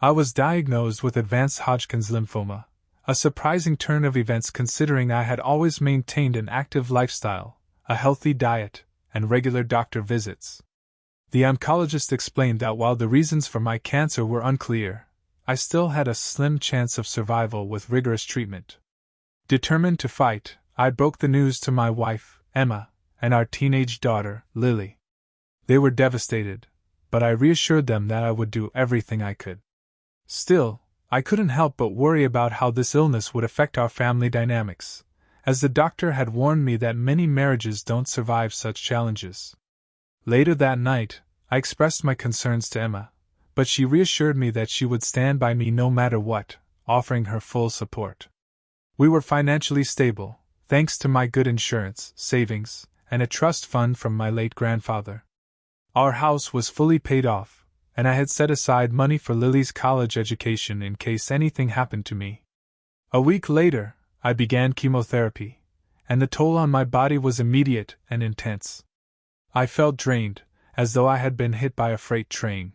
I was diagnosed with advanced Hodgkin's lymphoma, a surprising turn of events considering I had always maintained an active lifestyle, a healthy diet, and regular doctor visits. The oncologist explained that while the reasons for my cancer were unclear, I still had a slim chance of survival with rigorous treatment. Determined to fight, I broke the news to my wife, Emma, and our teenage daughter, Lily. They were devastated, but I reassured them that I would do everything I could. Still, I couldn't help but worry about how this illness would affect our family dynamics, as the doctor had warned me that many marriages don't survive such challenges. Later that night, I expressed my concerns to Emma, but she reassured me that she would stand by me no matter what, offering her full support. We were financially stable, thanks to my good insurance, savings, and a trust fund from my late grandfather. Our house was fully paid off, and I had set aside money for Lily's college education in case anything happened to me. A week later, I began chemotherapy, and the toll on my body was immediate and intense. I felt drained, as though I had been hit by a freight train.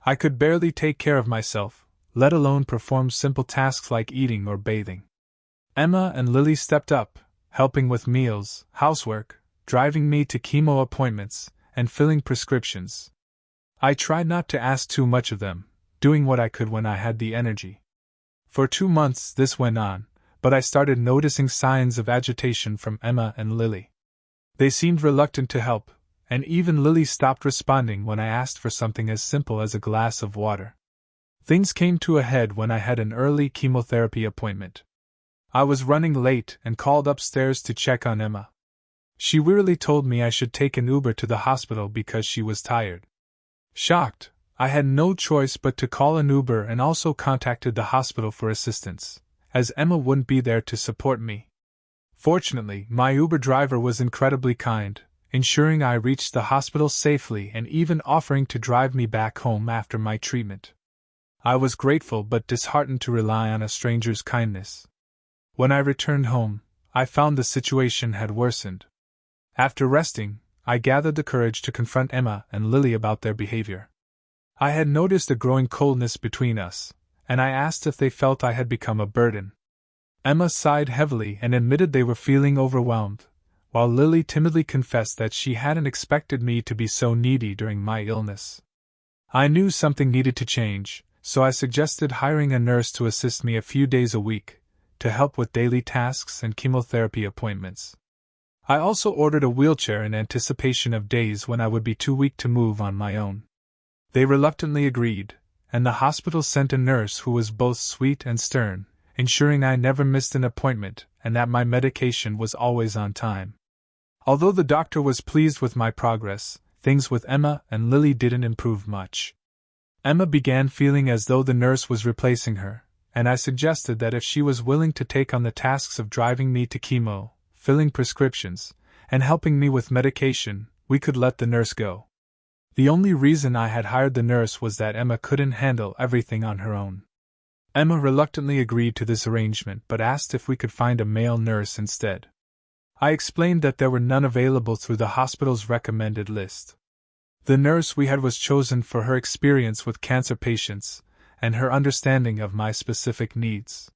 I could barely take care of myself, let alone perform simple tasks like eating or bathing. Emma and Lily stepped up, helping with meals, housework, driving me to chemo appointments, and filling prescriptions. I tried not to ask too much of them, doing what I could when I had the energy. For 2 months this went on, but I started noticing signs of agitation from Emma and Lily. They seemed reluctant to help, and even Lily stopped responding when I asked for something as simple as a glass of water. Things came to a head when I had an early chemotherapy appointment. I was running late and called upstairs to check on Emma. She wearily told me I should take an Uber to the hospital because she was tired. Shocked, I had no choice but to call an Uber and also contacted the hospital for assistance, as Emma wouldn't be there to support me. Fortunately, my Uber driver was incredibly kind, ensuring I reached the hospital safely and even offering to drive me back home after my treatment. I was grateful but disheartened to rely on a stranger's kindness. When I returned home, I found the situation had worsened. After resting, I gathered the courage to confront Emma and Lily about their behavior. I had noticed a growing coldness between us, and I asked if they felt I had become a burden. Emma sighed heavily and admitted they were feeling overwhelmed, while Lily timidly confessed that she hadn't expected me to be so needy during my illness. I knew something needed to change, so I suggested hiring a nurse to assist me a few days a week, to help with daily tasks and chemotherapy appointments. I also ordered a wheelchair in anticipation of days when I would be too weak to move on my own. They reluctantly agreed, and the hospital sent a nurse who was both sweet and stern, ensuring I never missed an appointment and that my medication was always on time. Although the doctor was pleased with my progress, things with Emma and Lily didn't improve much. Emma began feeling as though the nurse was replacing her, and I suggested that if she was willing to take on the tasks of driving me to chemo, filling prescriptions, and helping me with medication, we could let the nurse go. The only reason I had hired the nurse was that Emma couldn't handle everything on her own. Emma reluctantly agreed to this arrangement but asked if we could find a male nurse instead. I explained that there were none available through the hospital's recommended list. The nurse we had was chosen for her experience with cancer patients and her understanding of my specific needs.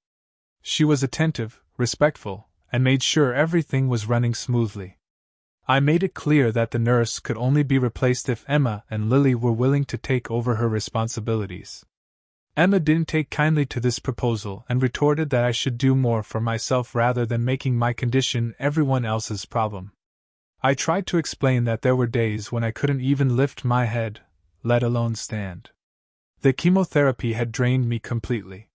She was attentive, respectful, and made sure everything was running smoothly. I made it clear that the nurse could only be replaced if Emma and Lily were willing to take over her responsibilities. Emma didn't take kindly to this proposal and retorted that I should do more for myself rather than making my condition everyone else's problem. I tried to explain that there were days when I couldn't even lift my head, let alone stand. The chemotherapy had drained me completely.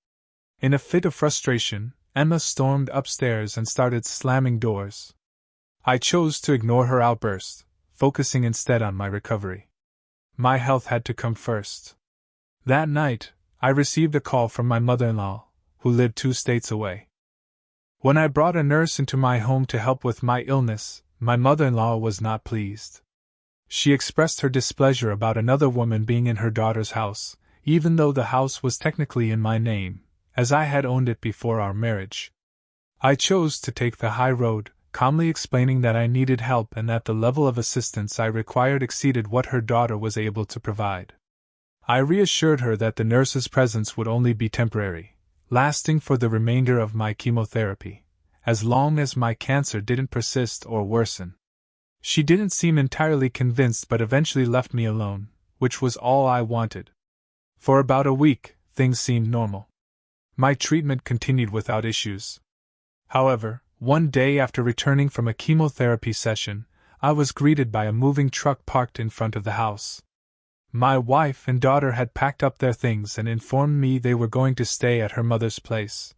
In a fit of frustration, Emma stormed upstairs and started slamming doors. I chose to ignore her outburst, focusing instead on my recovery. My health had to come first. That night, I received a call from my mother-in-law, who lived 2 states away. When I brought a nurse into my home to help with my illness, my mother-in-law was not pleased. She expressed her displeasure about another woman being in her daughter's house, even though the house was technically in my name, as I had owned it before our marriage. I chose to take the high road, calmly explaining that I needed help and that the level of assistance I required exceeded what her daughter was able to provide. I reassured her that the nurse's presence would only be temporary, lasting for the remainder of my chemotherapy, as long as my cancer didn't persist or worsen. She didn't seem entirely convinced but eventually left me alone, which was all I wanted. For about a week, things seemed normal. My treatment continued without issues. However, one day after returning from a chemotherapy session, I was greeted by a moving truck parked in front of the house. My wife and daughter had packed up their things and informed me they were going to stay at her mother's place.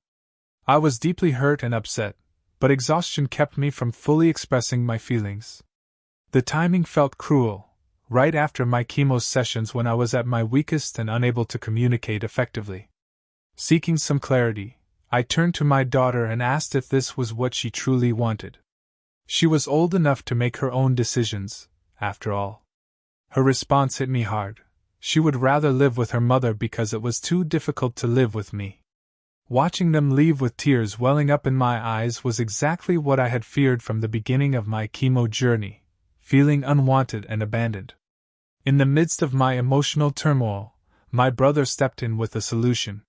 I was deeply hurt and upset, but exhaustion kept me from fully expressing my feelings. The timing felt cruel, right after my chemo sessions when I was at my weakest and unable to communicate effectively. Seeking some clarity, I turned to my daughter and asked if this was what she truly wanted. She was old enough to make her own decisions, after all. Her response hit me hard. She would rather live with her mother because it was too difficult to live with me. Watching them leave with tears welling up in my eyes was exactly what I had feared from the beginning of my chemo journey, feeling unwanted and abandoned. In the midst of my emotional turmoil, my brother stepped in with a solution.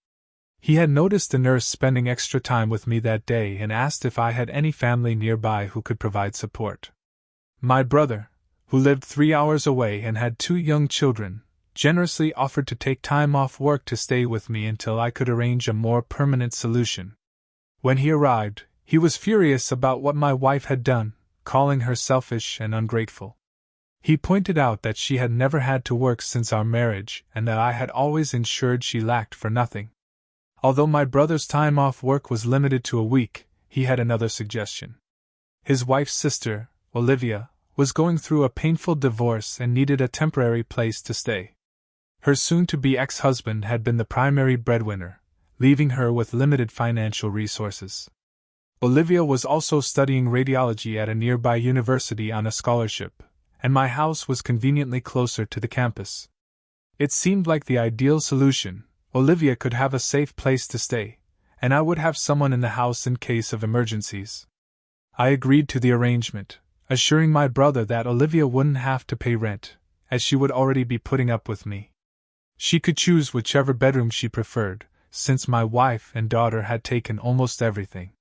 He had noticed the nurse spending extra time with me that day and asked if I had any family nearby who could provide support. My brother, who lived 3 hours away and had 2 young children, generously offered to take time off work to stay with me until I could arrange a more permanent solution. When he arrived, he was furious about what my wife had done, calling her selfish and ungrateful. He pointed out that she had never had to work since our marriage and that I had always ensured she lacked for nothing. Although my brother's time off work was limited to a week, he had another suggestion. His wife's sister, Olivia, was going through a painful divorce and needed a temporary place to stay. Her soon-to-be ex-husband had been the primary breadwinner, leaving her with limited financial resources. Olivia was also studying radiology at a nearby university on a scholarship, and my house was conveniently closer to the campus. It seemed like the ideal solution. Olivia could have a safe place to stay, and I would have someone in the house in case of emergencies. I agreed to the arrangement, assuring my brother that Olivia wouldn't have to pay rent, as she would already be putting up with me. She could choose whichever bedroom she preferred, since my wife and daughter had taken almost everything.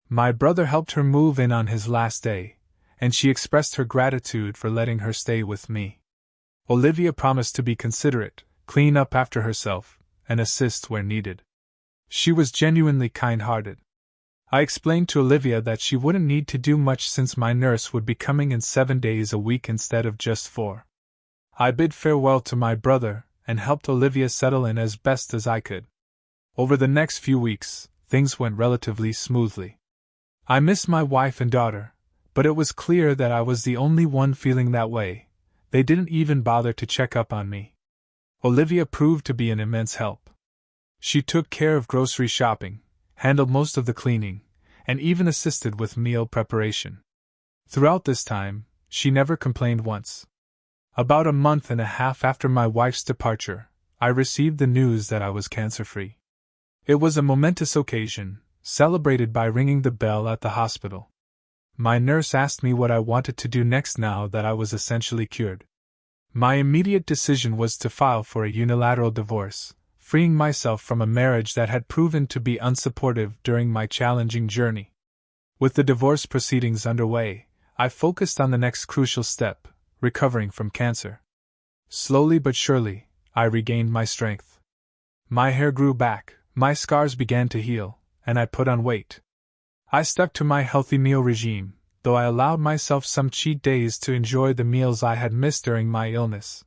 My brother helped her move in on his last day, and she expressed her gratitude for letting her stay with me. Olivia promised to be considerate, clean up after herself, and assist where needed. She was genuinely kind-hearted. I explained to Olivia that she wouldn't need to do much since my nurse would be coming in 7 days a week instead of just 4. I bid farewell to my brother and helped Olivia settle in as best as I could. Over the next few weeks, things went relatively smoothly. I missed my wife and daughter, but it was clear that I was the only one feeling that way. They didn't even bother to check up on me. Olivia proved to be an immense help. She took care of grocery shopping, handled most of the cleaning, and even assisted with meal preparation. Throughout this time, she never complained once. About a month and a half after my wife's departure, I received the news that I was cancer-free. It was a momentous occasion, celebrated by ringing the bell at the hospital. My nurse asked me what I wanted to do next now that I was essentially cured. My immediate decision was to file for a unilateral divorce, freeing myself from a marriage that had proven to be unsupportive during my challenging journey. With the divorce proceedings underway, I focused on the next crucial step, recovering from cancer. Slowly but surely, I regained my strength. My hair grew back, my scars began to heal, and I put on weight. I stuck to my healthy meal regime, though I allowed myself some cheat days to enjoy the meals I had missed during my illness.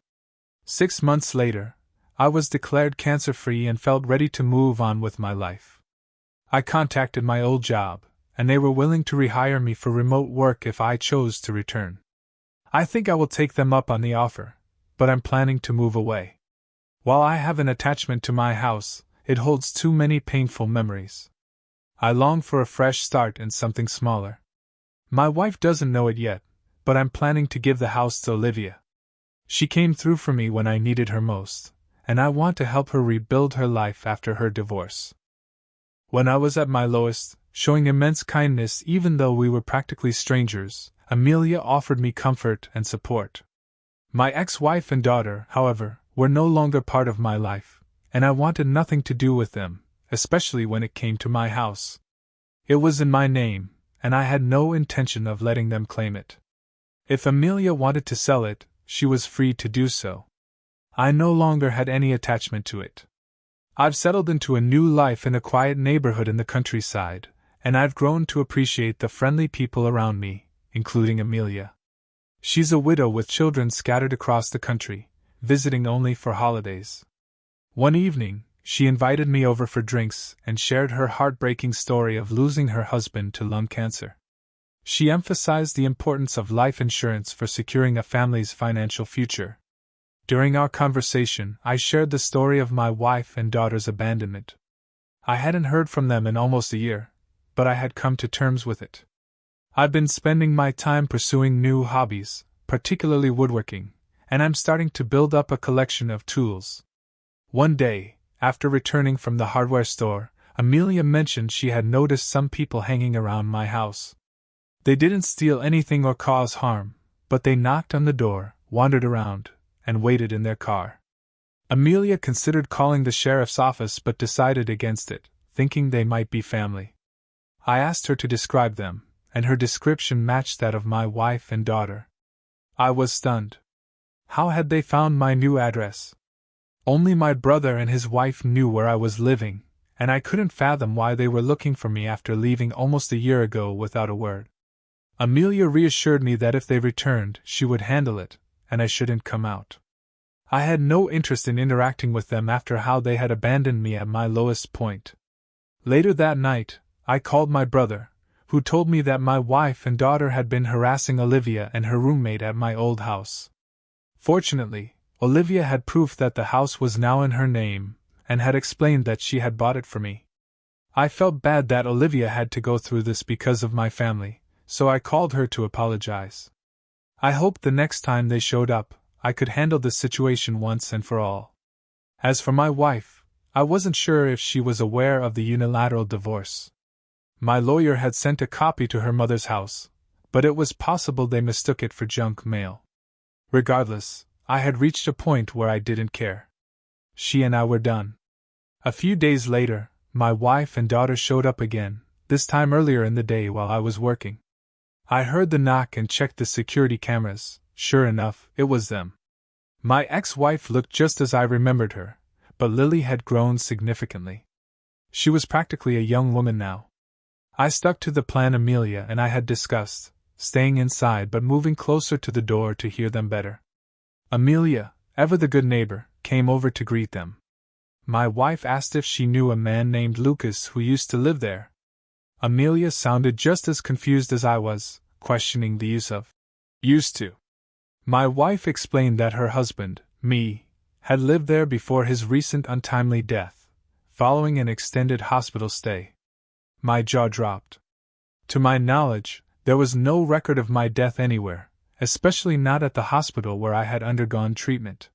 6 months later, I was declared cancer-free and felt ready to move on with my life. I contacted my old job, and they were willing to rehire me for remote work if I chose to return. I think I will take them up on the offer, but I'm planning to move away. While I have an attachment to my house, it holds too many painful memories. I long for a fresh start and something smaller. My wife doesn't know it yet, but I'm planning to give the house to Olivia. She came through for me when I needed her most, and I want to help her rebuild her life after her divorce. When I was at my lowest, showing immense kindness even though we were practically strangers, Amelia offered me comfort and support. My ex-wife and daughter, however, were no longer part of my life, and I wanted nothing to do with them, especially when it came to my house. It was in my name, and I had no intention of letting them claim it. If Amelia wanted to sell it, she was free to do so. I no longer had any attachment to it. I've settled into a new life in a quiet neighborhood in the countryside, and I've grown to appreciate the friendly people around me, including Amelia. She's a widow with children scattered across the country, visiting only for holidays. One evening, she invited me over for drinks and shared her heartbreaking story of losing her husband to lung cancer. She emphasized the importance of life insurance for securing a family's financial future. During our conversation, I shared the story of my wife and daughter's abandonment. I hadn't heard from them in almost a year, but I had come to terms with it. I've been spending my time pursuing new hobbies, particularly woodworking, and I'm starting to build up a collection of tools. One day, after returning from the hardware store, Amelia mentioned she had noticed some people hanging around my house. They didn't steal anything or cause harm, but they knocked on the door, wandered around, and waited in their car. Amelia considered calling the sheriff's office but decided against it, thinking they might be family. I asked her to describe them, and her description matched that of my wife and daughter. I was stunned. How had they found my new address? Only my brother and his wife knew where I was living, and I couldn't fathom why they were looking for me after leaving almost a year ago without a word. Amelia reassured me that if they returned, she would handle it, and I shouldn't come out. I had no interest in interacting with them after how they had abandoned me at my lowest point. Later that night, I called my brother, who told me that my wife and daughter had been harassing Olivia and her roommate at my old house. Fortunately, Olivia had proof that the house was now in her name, and had explained that she had bought it for me. I felt bad that Olivia had to go through this because of my family, so I called her to apologize. I hoped the next time they showed up, I could handle the situation once and for all. As for my wife, I wasn't sure if she was aware of the unilateral divorce. My lawyer had sent a copy to her mother's house, but it was possible they mistook it for junk mail. Regardless, I had reached a point where I didn't care. She and I were done. A few days later, my wife and daughter showed up again, this time earlier in the day while I was working. I heard the knock and checked the security cameras. Sure enough, it was them. My ex-wife looked just as I remembered her, but Lily had grown significantly. She was practically a young woman now. I stuck to the plan Amelia and I had discussed, staying inside but moving closer to the door to hear them better. Amelia, ever the good neighbor, came over to greet them. My wife asked if she knew a man named Lucas who used to live there. Amelia sounded just as confused as I was, questioning the use of used to. My wife explained that her husband, me, had lived there before his recent untimely death, following an extended hospital stay. My jaw dropped. To my knowledge, there was no record of my death anywhere, especially not at the hospital where I had undergone treatment.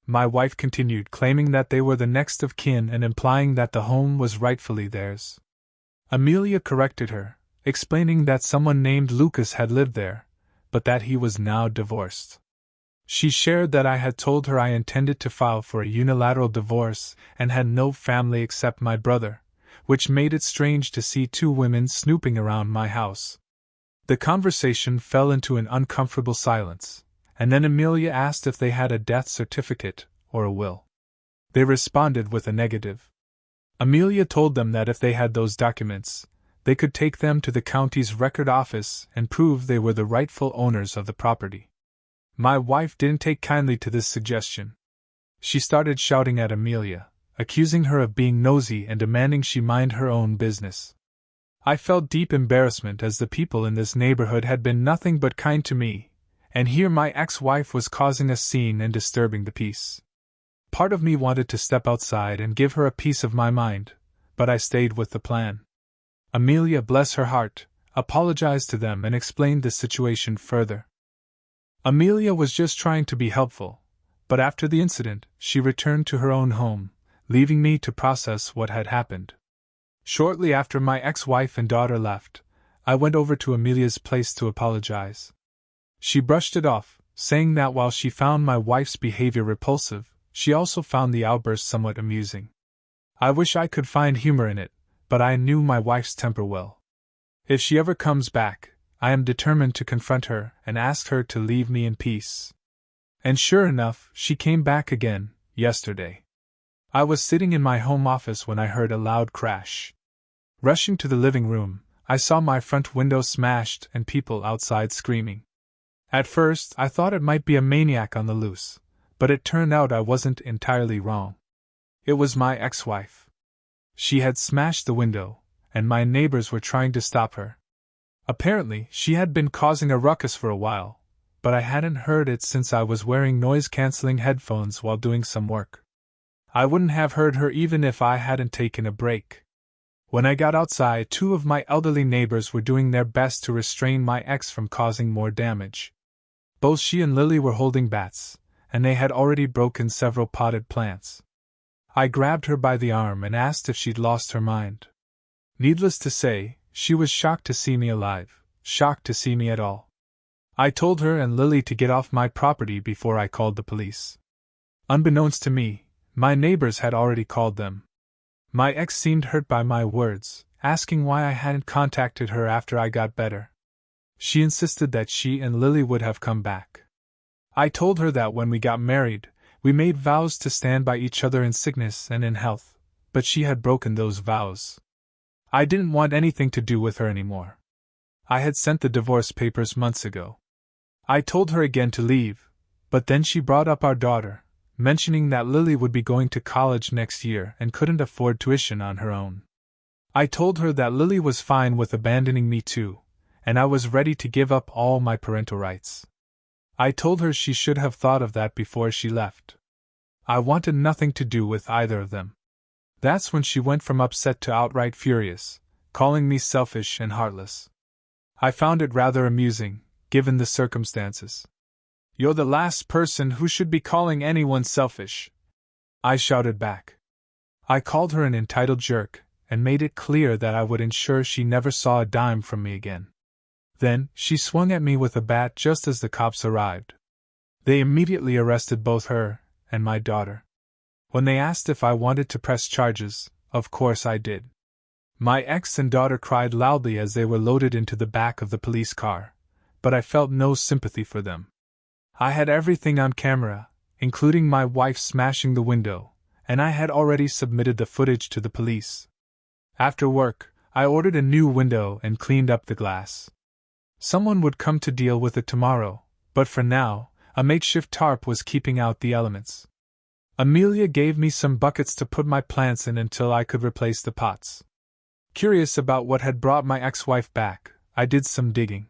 My wife continued, claiming that they were the next of kin and implying that the home was rightfully theirs. Amelia corrected her, explaining that someone named Lucas had lived there, but that he was now divorced. She shared that I had told her I intended to file for a unilateral divorce and had no family except my brother, which made it strange to see two women snooping around my house. The conversation fell into an uncomfortable silence, and then Amelia asked if they had a death certificate or a will. They responded with a negative. Amelia told them that if they had those documents, they could take them to the county's record office and prove they were the rightful owners of the property. My wife didn't take kindly to this suggestion. She started shouting at Amelia, accusing her of being nosy and demanding she mind her own business. I felt deep embarrassment as the people in this neighborhood had been nothing but kind to me, and here my ex-wife was causing a scene and disturbing the peace. Part of me wanted to step outside and give her a piece of my mind, but I stayed with the plan. Amelia, bless her heart, apologized to them and explained the situation further. Amelia was just trying to be helpful, but after the incident, she returned to her own home, leaving me to process what had happened. Shortly after my ex-wife and daughter left, I went over to Amelia's place to apologize. She brushed it off, saying that while she found my wife's behavior repulsive, she also found the outburst somewhat amusing. I wish I could find humor in it, but I knew my wife's temper well. If she ever comes back, I am determined to confront her and ask her to leave me in peace. And sure enough, she came back again, yesterday. I was sitting in my home office when I heard a loud crash. Rushing to the living room, I saw my front window smashed and people outside screaming. At first, I thought it might be a maniac on the loose, but it turned out I wasn't entirely wrong. It was my ex-wife. She had smashed the window, and my neighbors were trying to stop her. Apparently, she had been causing a ruckus for a while, but I hadn't heard it since I was wearing noise-canceling headphones while doing some work. I wouldn't have heard her even if I hadn't taken a break. When I got outside, 2 of my elderly neighbors were doing their best to restrain my ex from causing more damage. Both she and Lily were holding bats, and they had already broken several potted plants. I grabbed her by the arm and asked if she'd lost her mind. Needless to say, she was shocked to see me alive, shocked to see me at all. I told her and Lily to get off my property before I called the police. Unbeknownst to me, my neighbors had already called them. My ex seemed hurt by my words, asking why I hadn't contacted her after I got better. She insisted that she and Lily would have come back. I told her that when we got married, we made vows to stand by each other in sickness and in health, but she had broken those vows. I didn't want anything to do with her anymore. I had sent the divorce papers months ago. I told her again to leave, but then she brought up our daughter, mentioning that Lily would be going to college next year and couldn't afford tuition on her own. I told her that Lily was fine with abandoning me too, and I was ready to give up all my parental rights. I told her she should have thought of that before she left. I wanted nothing to do with either of them. That's when she went from upset to outright furious, calling me selfish and heartless. I found it rather amusing, given the circumstances. "You're the last person who should be calling anyone selfish," I shouted back. I called her an entitled jerk, and made it clear that I would ensure she never saw a dime from me again. Then, she swung at me with a bat just as the cops arrived. They immediately arrested both her and my daughter. When they asked if I wanted to press charges, of course I did. My ex and daughter cried loudly as they were loaded into the back of the police car, but I felt no sympathy for them. I had everything on camera, including my wife smashing the window, and I had already submitted the footage to the police. After work, I ordered a new window and cleaned up the glass. Someone would come to deal with it tomorrow, but for now, a makeshift tarp was keeping out the elements. Amelia gave me some buckets to put my plants in until I could replace the pots. Curious about what had brought my ex-wife back, I did some digging.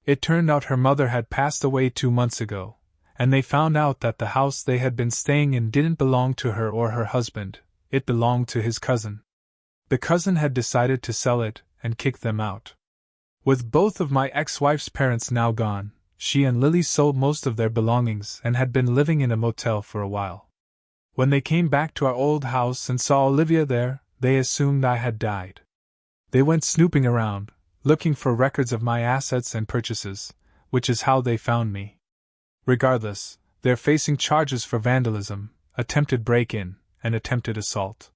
It turned out her mother had passed away 2 months ago, and they found out that the house they had been staying in didn't belong to her or her husband, it belonged to his cousin. The cousin had decided to sell it and kick them out. With both of my ex-wife's parents now gone, she and Lily sold most of their belongings and had been living in a motel for a while. When they came back to our old house and saw Olivia there, they assumed I had died. They went snooping around, looking for records of my assets and purchases, which is how they found me. Regardless, they're facing charges for vandalism, attempted break-in, and attempted assault.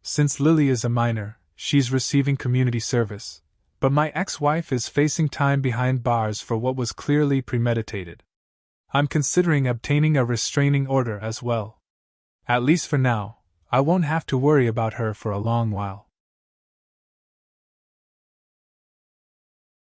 Since Lily is a minor, she's receiving community service, but my ex-wife is facing time behind bars for what was clearly premeditated. I'm considering obtaining a restraining order as well. At least for now, I won't have to worry about her for a long while.